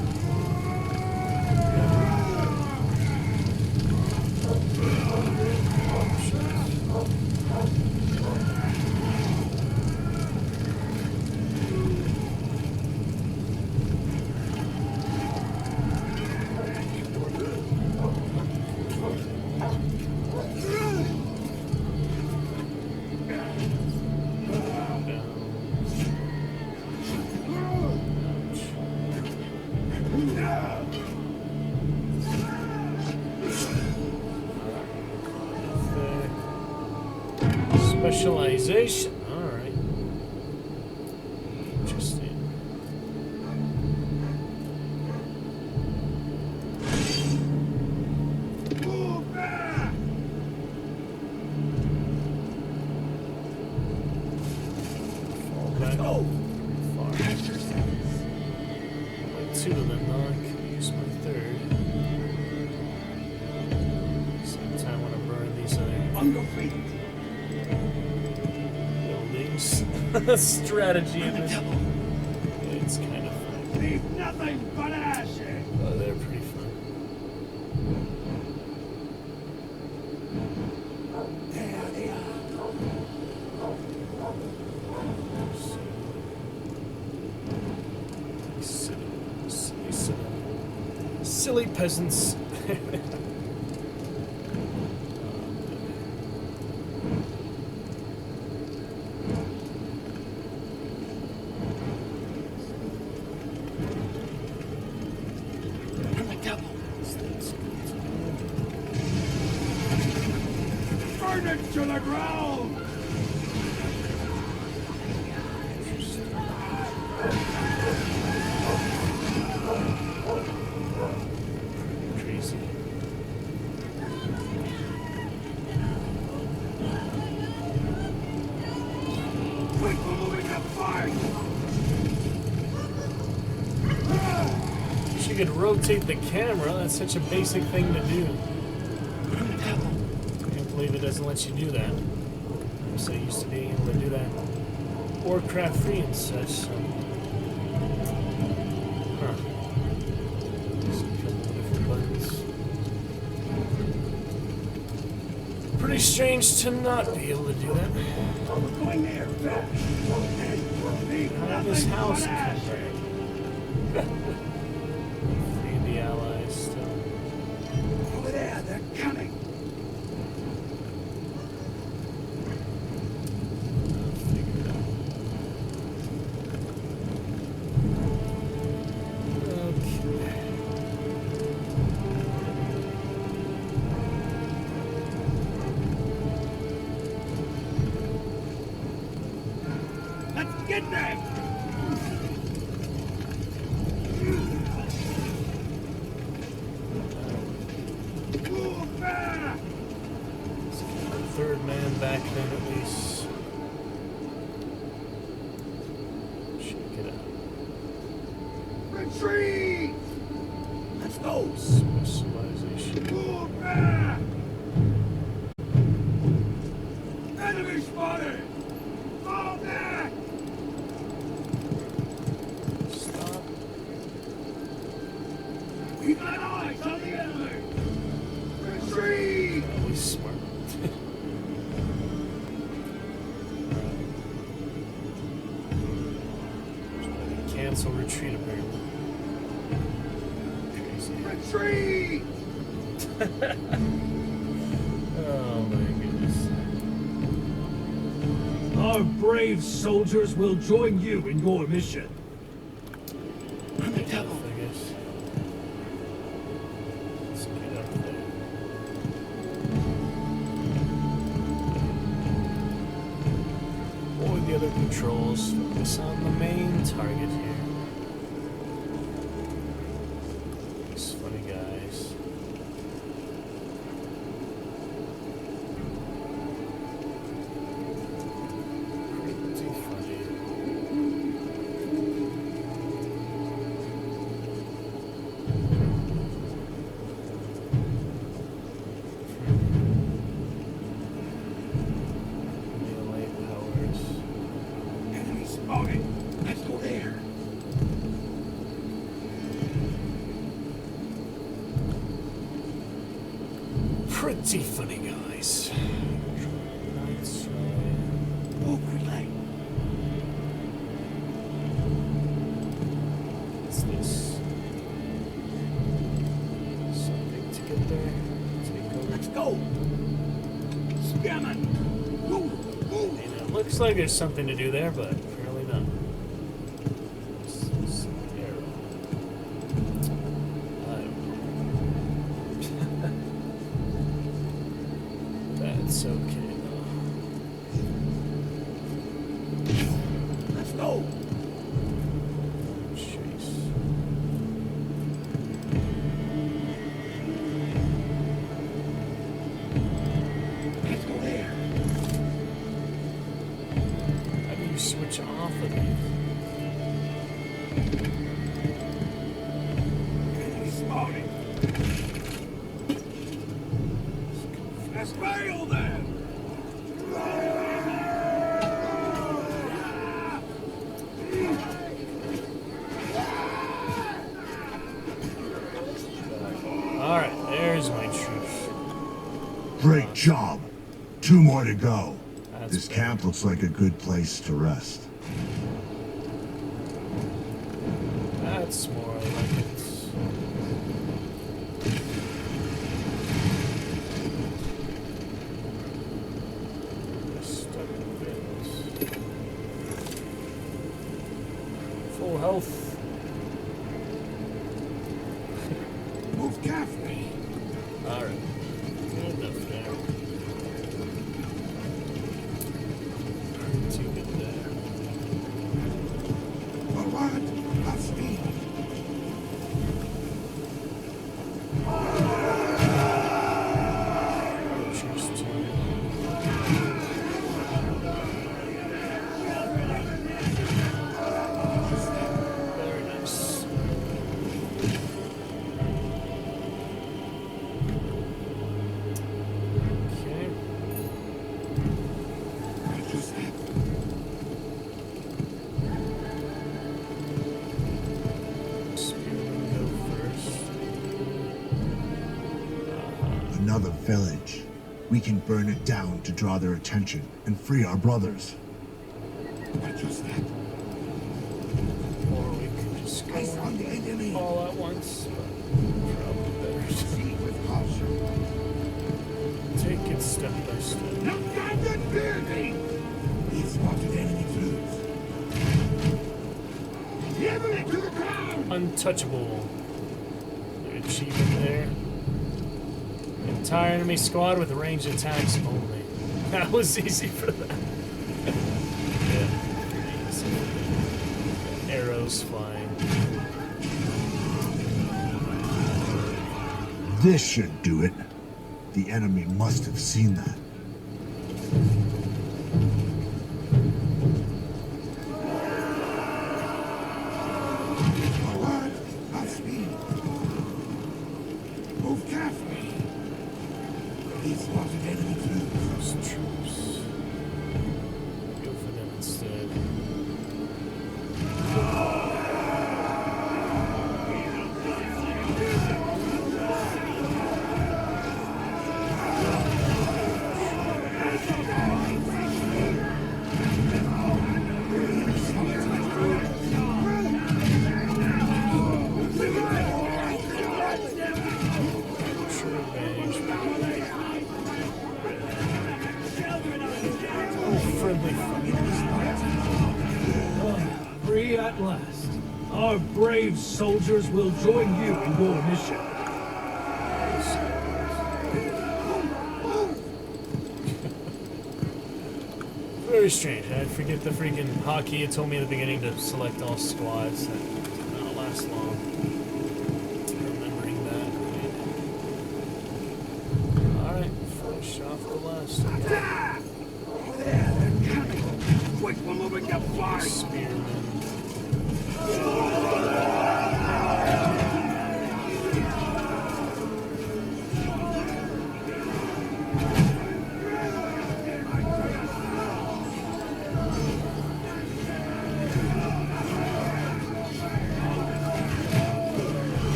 Specialization. Alright. Interesting. Move back! Fall back. Go! Far. Catch yourselves. two of them, though. I could use my third. Same time when I burn these other buildings. Strategy in this. It's kind of fun. Leave nothing but ashes! Oh, they're pretty fun. There they are. Silly peasants. Burn it to the ground! Crazy. Quick, we're moving to fight! Wish you could rotate the camera. That's such a basic thing to do. Can't believe it doesn't let you do that. I'm so used to being able to do that. Warcraft free and such. So. Huh. Just a couple of different buttons. Pretty strange to not be able to do that. We're going there, fast! Hey, leave How did this nothing house but come ashes! Free the allies still. Over there, they're coming! Figure it out. Okay. Let's get them! Move back! Let's get the third man back then at least. Check it out. Retreat! Let's go! Specialization. Move back! Enemy spotted! Fall back! Stop. We got eyes on the enemy! Retreat! Always smart. Cancel retreat apparently. Crazy. Retreat! Oh my goodness. Our brave soldiers will join you in your mission. I guess. Let's get up there. Avoid the other controls. Focus on the main target here. These funny guys. Pretty funny. Melee powers. Enemy spotted! Let's go there! Pretty funny guys. Knights, Move quickly! what's this? Something to get there. Take over. Let's go! Scamming! Move! Move! And it looks like there's something to do there, but apparently not. This is an arrow. I don't know. That's okay though. Let's go! Chase. Let's go there! How do you switch off of these? 2 more to go. That's This better. camp looks like a good place to rest. That's more like it. Stuck in bins. Full health. Move carefully. Alright. Good enough there. Too good there. Forward. At speed. Cheers to very nice. Okay. Spearman go first. Another village. We can burn it down to draw their attention and free our brothers. What was that? Or we could just I saw the enemy. go all at once. But probably better See with caution. to take it step by step. Look down that building! He spotted enemy troops. Level it to the ground! Untouchable. The achievement there. Entire enemy squad with ranged attacks only. That was easy for that. Yeah, pretty easy. Arrows flying. This should do it. The enemy must have seen that. Forward. At speed. Move carefully. He spotted enemy troops. Those troops. Go for them instead. True range. Oh, friendly fire. Free at last. Our brave soldiers will join you in your mission. Very strange. I'd forget the freaking hotkey. It told me at the beginning to select all squads. That did not last long. Remembering that. Alright, finish off the last one. There! They're coming! Quick, we're moving to fight! Spearman.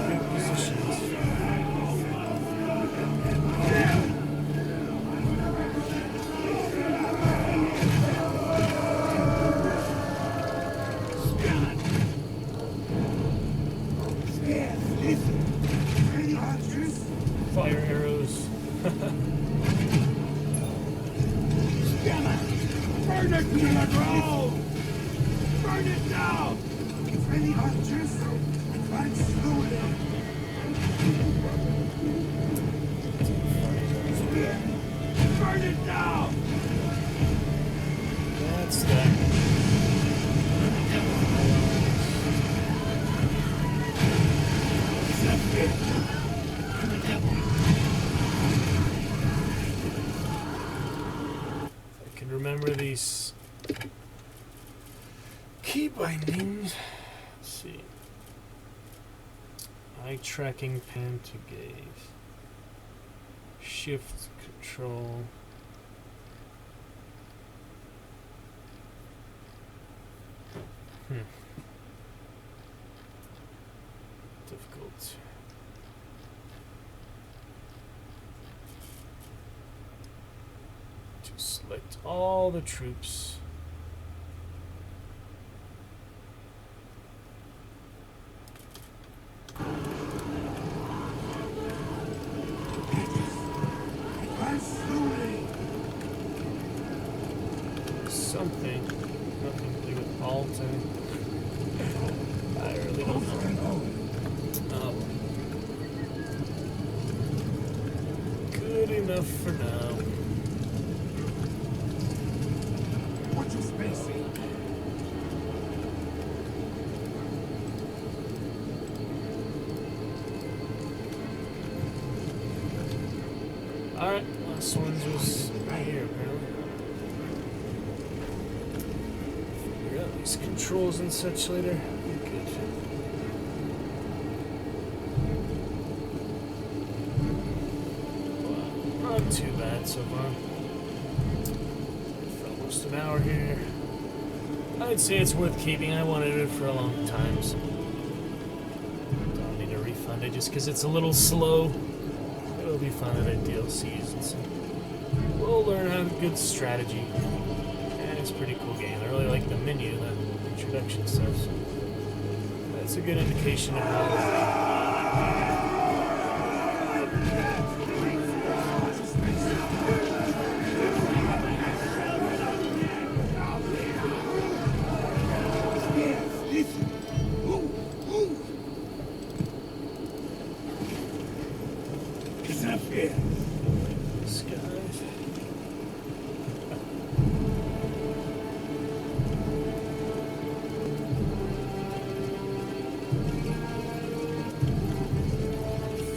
Good positions. Yes, listen. Ready, archers? Fire arrows. Damn it! Burn it to the ground! Burn it down! Ready, archers? Advance slowly. Burn it down! That's that. I can remember these key bindings. Let's see. Eye tracking pen to gaze. Shift control. Difficult. Select all the troops. Something. Nothing to do with Alton. I really don't know. Oh. Good enough for now. Watch your space. Alright, last one's was right here apparently. Figure out these controls and such later. Good. Well, not too bad so far. For almost an hour here. I'd say it's worth keeping. I wanted it for a long time, so don't need a refund it just because it's a little slow. It'll be fun at DLCs and so we'll learn how good strategy. And it's a pretty cool game. I really like the menu, the introduction stuff. So that's a good indication of how.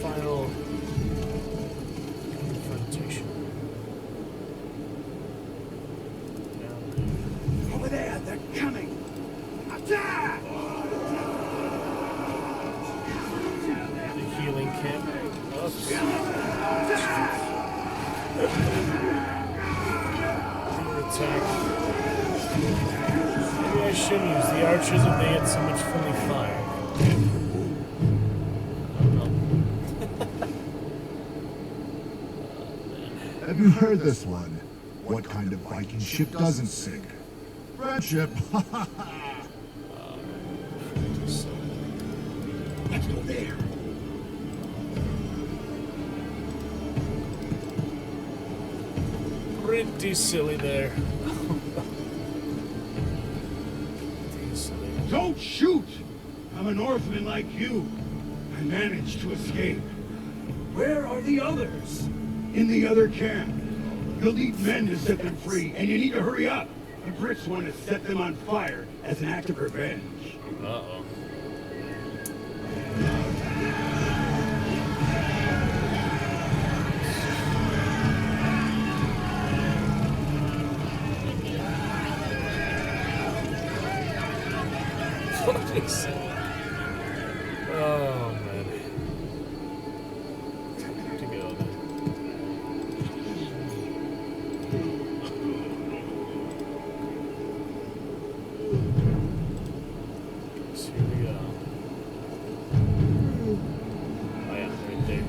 Final confrontation. Down Over there, they're coming. Attack! there. The healing camp. Oops. Attack. Maybe I shouldn't use the archers if they had so much friendly fire. I don't know. Have you heard this one? What kind of Viking ship doesn't sink? Friendship. Let's go there. Pretty silly there. Pretty silly. Don't shoot! I'm an orphan like you. I managed to escape. Where are the others? In the other camp. You'll need men to set them free, and you need to hurry up. The Brits want to set them on fire as an act of revenge. Uh-oh. Oh man. Good to go then. So here we go. Oh yeah, right there.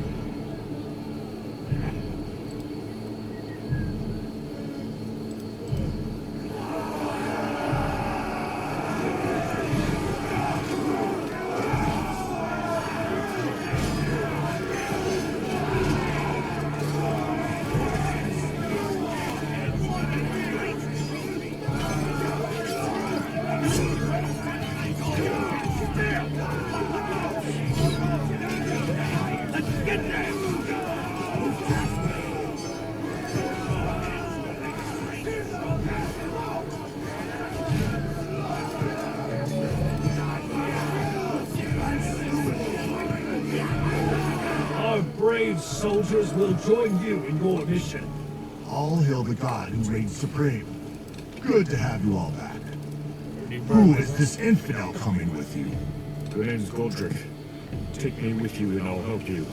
Our brave soldiers will join you in your mission. All hail the god who reigns supreme. Good to have you all back. Pretty Who burnt. is this infidel coming with you? The name's Godric. Take me with you and I'll help you.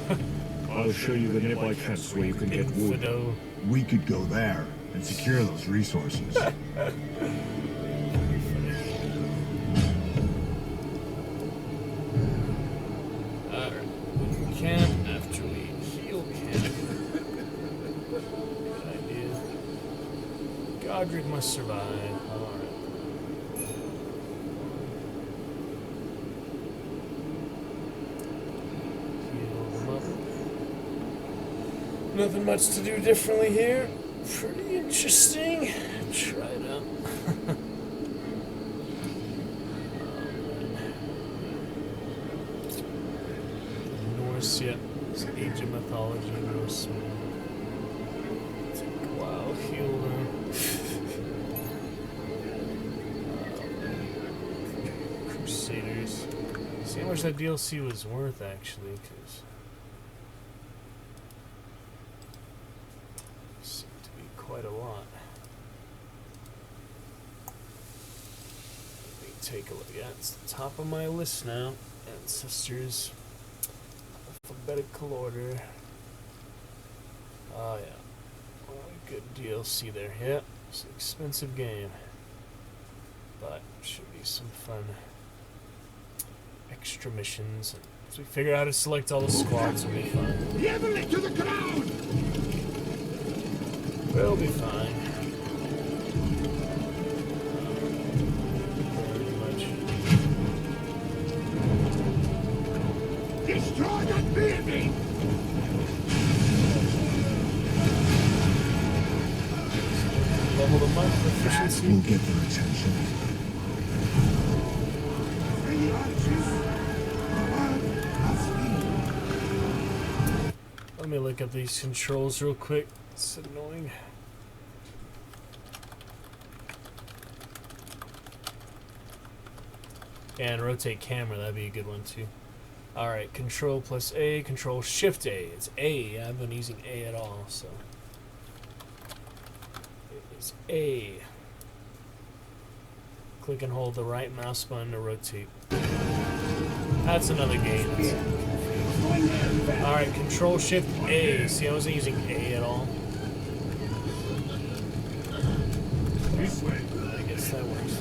I'll show you the nearby camps where you can get wood. Infido. We could go there and secure those resources. Alright. We can camp after we heal camp. Good idea. Godric must survive. Alright. Heal them up. Nothing much to do differently here. Pretty interesting. Try it out. Norse, yeah. It's Age of Mythology, Norse. Take a while, heal them. Crusaders. See how much that DLC was worth, actually, because it seemed to be quite a lot. Let me take a look. Yeah, it's the top of my list now. Ancestors. Alphabetical order. Oh, yeah. Oh, good DLC there. Yeah, it's an expensive game. But should be some fun extra missions. And as we figure out how to select all the squads, we'll be fine. Heavily to the ground! We'll be fine. Pretty much. Destroy that building! Level them up for efficiency. We'll get their attention. Any archers? Let me look up these controls real quick. It's annoying. And rotate camera, that'd be a good one too. Alright, control plus A, control shift A. It's A, I haven't been using A at all, so. It is A. Click and hold the right mouse button to rotate. That's another game. Alright, control shift A. See, I wasn't using A at all. This way. I guess that works.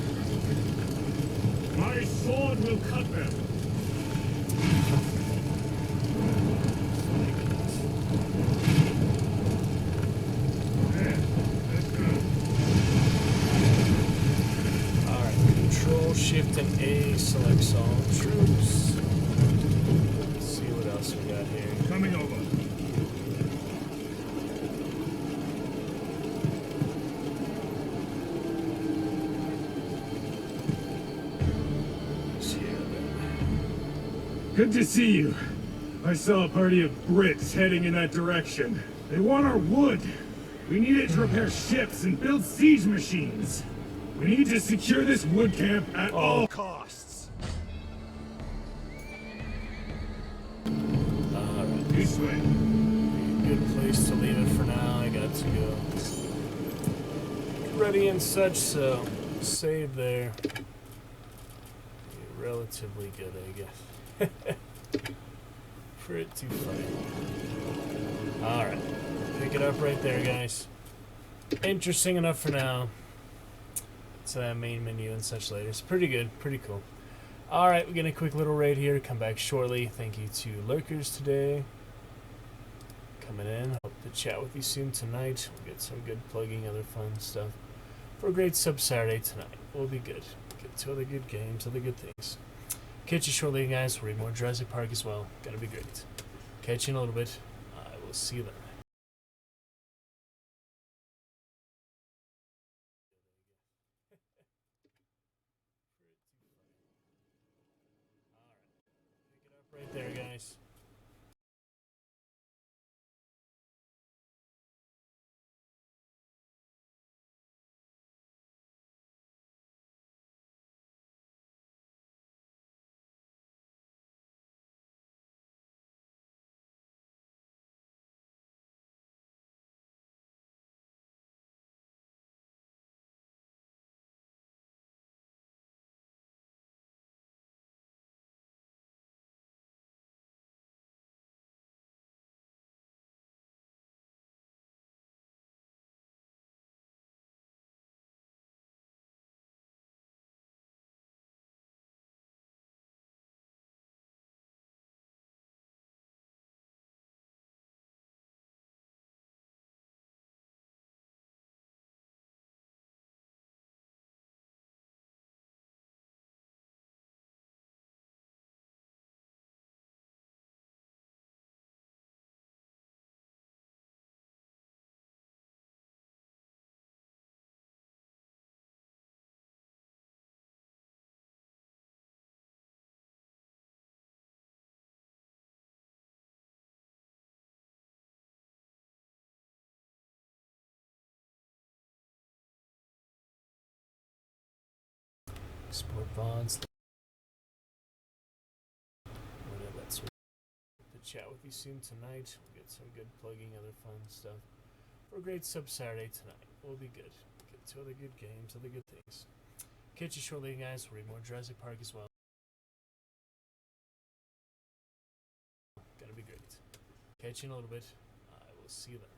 My sword will cut them. Alright, control shift and A selects all troops. Let's see what else we got here. Coming over. Good to see you. I saw a party of Brits heading in that direction. They want our wood. We need it to repair ships and build siege machines. We need to secure this wood camp at all costs. Alright, This way. good place to leave it for now. I got to go. Get ready and such, so save there. Be relatively good, I guess. Pretty funny. Alright. Pick it up right there, guys. Interesting enough for now. It's main menu and such later. It's pretty good. Pretty cool. Alright, we're getting a quick little raid here. Come back shortly. Thank you to Lurkers today. Coming in. Hope to chat with you soon tonight. We'll get some good plugging, other fun stuff. For a great sub Saturday tonight. We'll be good. Get to other good games, other good things. Catch you shortly, guys. We'll read more Jurassic Park as well. Gonna be great. Catch you in a little bit. I will see you then. Pick it up right there, guys. Sport bonds. Let's to chat with you soon tonight. We'll get some good plugging, other fun stuff for a great sub Saturday tonight. We'll be good. Get to other good games, other good things. Catch you shortly, guys. We'll read more Jurassic Park as well. Gonna be great. Catch you in a little bit. I will see you then.